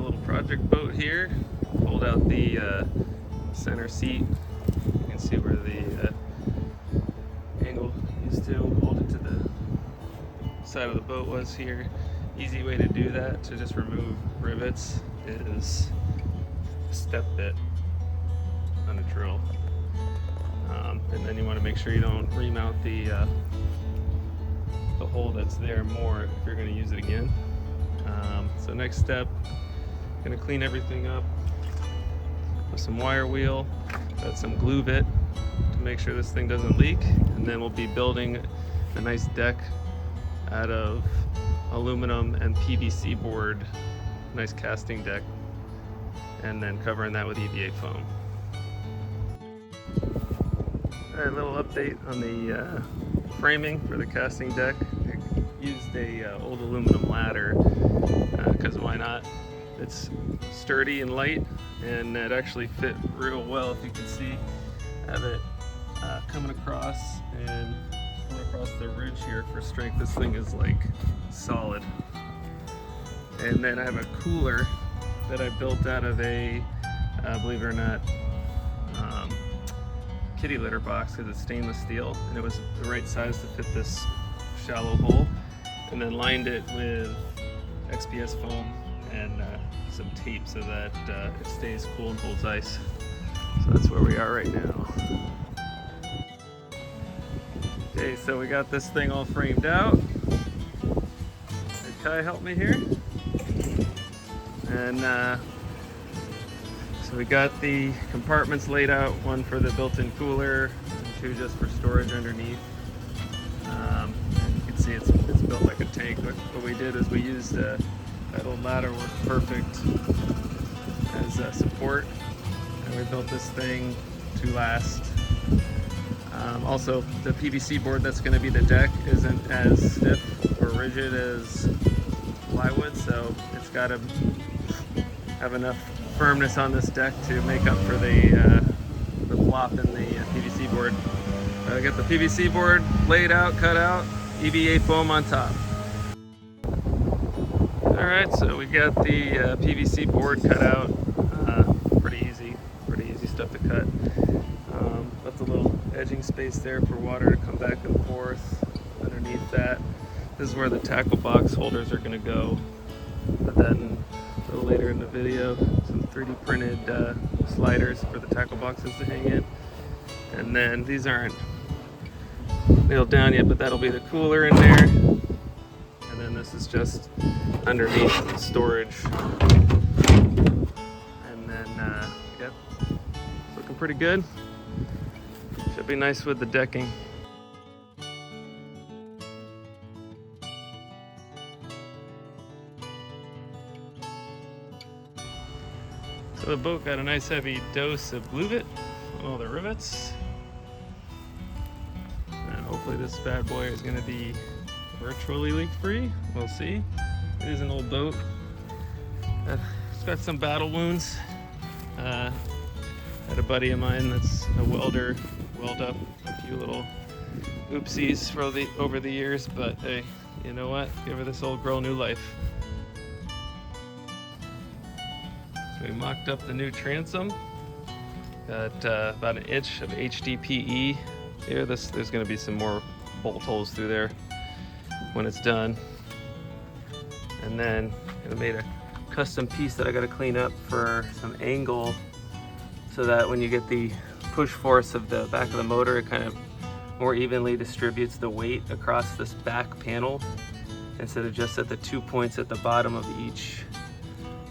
little project boat here. Pulled out the center seat. You can see where the angle used to hold it to the side of the boat was here. Easy way to do that, to just remove rivets, is a step bit on a drill. And then you want to make sure you don't remount the hole that's there more if you're going to use it again. So next step, going to clean everything up with some wire wheel, got some Gluvit to make sure this thing doesn't leak, and then we'll be building a nice deck out of aluminum and PVC board, nice casting deck, and then covering that with EVA foam. Alright, a little update on the framing for the casting deck. I used a old aluminum ladder because why not? It's sturdy and light, and it actually fit real well. If you can see, I have it coming across and coming across the ridge here for strength. This thing is like solid. And then I have a cooler that I built out of a, believe it or not, kitty litter box, because it's stainless steel, and it was the right size to fit this shallow hole, and then lined it with XPS foam and some tape so that it stays cool and holds ice. So that's where we are right now. Okay, so we got this thing all framed out. Did Kai help me here? And so we got the compartments laid out, one for the built-in cooler, and two just for storage underneath. And you can see it's built like a tank. What we did is we used that old ladder, worked perfect as support, and we built this thing to last. Also, the PVC board that's going to be the deck isn't as stiff or rigid as plywood, so it's got to have enough firmness on this deck to make up for the flop in the PVC board. I got the PVC board laid out, cut out, EVA foam on top. Alright, so we got the PVC board cut out. Pretty easy stuff to cut. Left a little edging space there for water to come back and forth underneath that. This is where the tackle box holders are going to go. Put that in a little later in the video. Some 3D printed sliders for the tackle boxes to hang in. And then these aren't nailed down yet, but that'll be the cooler in there. And then this is just underneath the storage. And then, yep, looking pretty good. Should be nice with the decking. So the boat got a nice heavy dose of Gluvit on all the rivets. And hopefully this bad boy is going to be virtually leak-free. We'll see. It is an old boat. It's got some battle wounds. Had a buddy of mine that's a welder weld up a few little oopsies for over the years, but hey, you know what? Give her this old girl new life. So we mocked up the new transom. Got about an inch of HDPE here. There's going to be some more bolt holes through there when it's done. And then I made a custom piece that I got to clean up for some angle, so that when you get the push force of the back of the motor, it kind of more evenly distributes the weight across this back panel instead of just at the 2 points at the bottom of each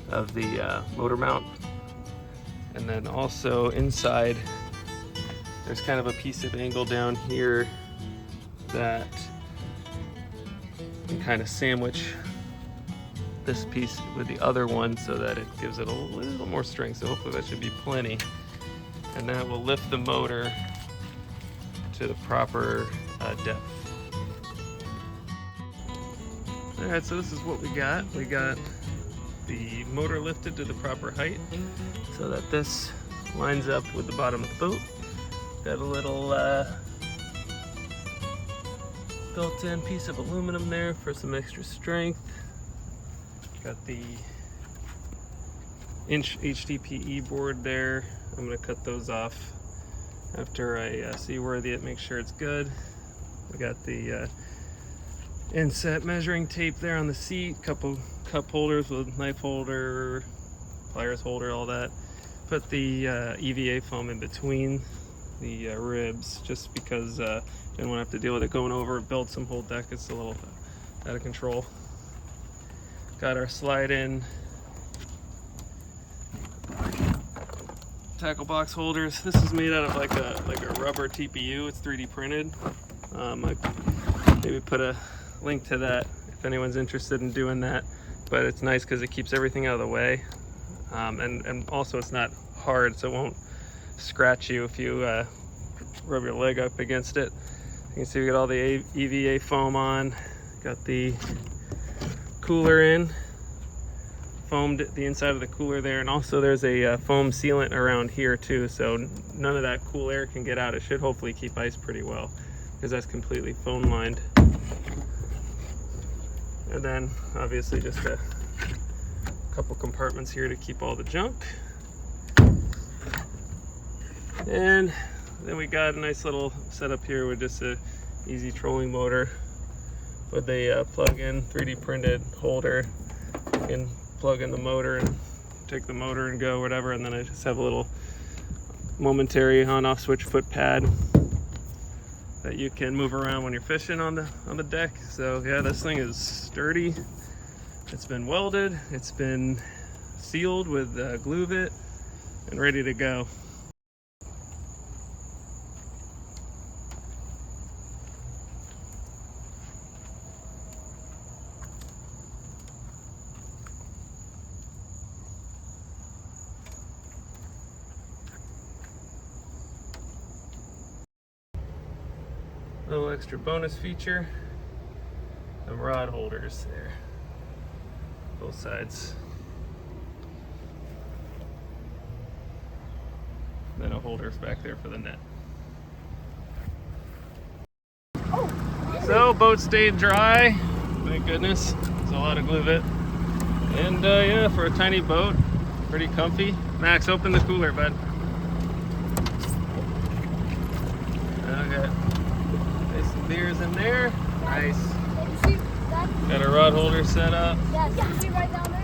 of the motor mount. And then also inside, there's kind of a piece of angle down here that can kind of sandwich this piece with the other one so that it gives it a little more strength. So hopefully that should be plenty. And that will lift the motor to the proper depth. Alright, so this is what we got. We got the motor lifted to the proper height so that this lines up with the bottom of the boat. Got a little built-in piece of aluminum there for some extra strength. Got the inch HDPE board there. I'm going to cut those off after I seaworthy it, make sure it's good. We got the inset measuring tape there on the seat, couple cup holders with knife holder, pliers holder, all that. Put the EVA foam in between the ribs just because didn't want to have to deal with it going over, build some whole deck. It's a little out of control. Got our slide in tackle box holders. This is made out of like a rubber TPU. It's 3D printed. I maybe put a link to that if anyone's interested in doing that. But it's nice because it keeps everything out of the way, and also it's not hard, so it won't scratch you if you rub your leg up against it. You can see we got all the EVA foam on. Got the cooler in. Foamed the inside of the cooler there, and also there's a foam sealant around here too, so none of that cool air can get out. It should hopefully keep ice pretty well because that's completely foam lined. And then obviously just a couple compartments here to keep all the junk. And then we got a nice little setup here with just a easy trolling motor with a plug-in 3D printed holder. You can plug in the motor and take the motor and go whatever, and then I just have a little momentary on-off switch foot pad that you can move around when you're fishing on the deck. So yeah, this thing is sturdy. It's been welded, it's been sealed with Gluvit and ready to go. Little extra bonus feature, some rod holders there, both sides. Then a holder back there for the net. So boat stayed dry, thank goodness. There's a lot of Gluvit. And yeah, for a tiny boat, pretty comfy. Max, open the cooler, bud. Okay. Some beers in there. Nice. Got a rod holder set up. Yes, you see right down there?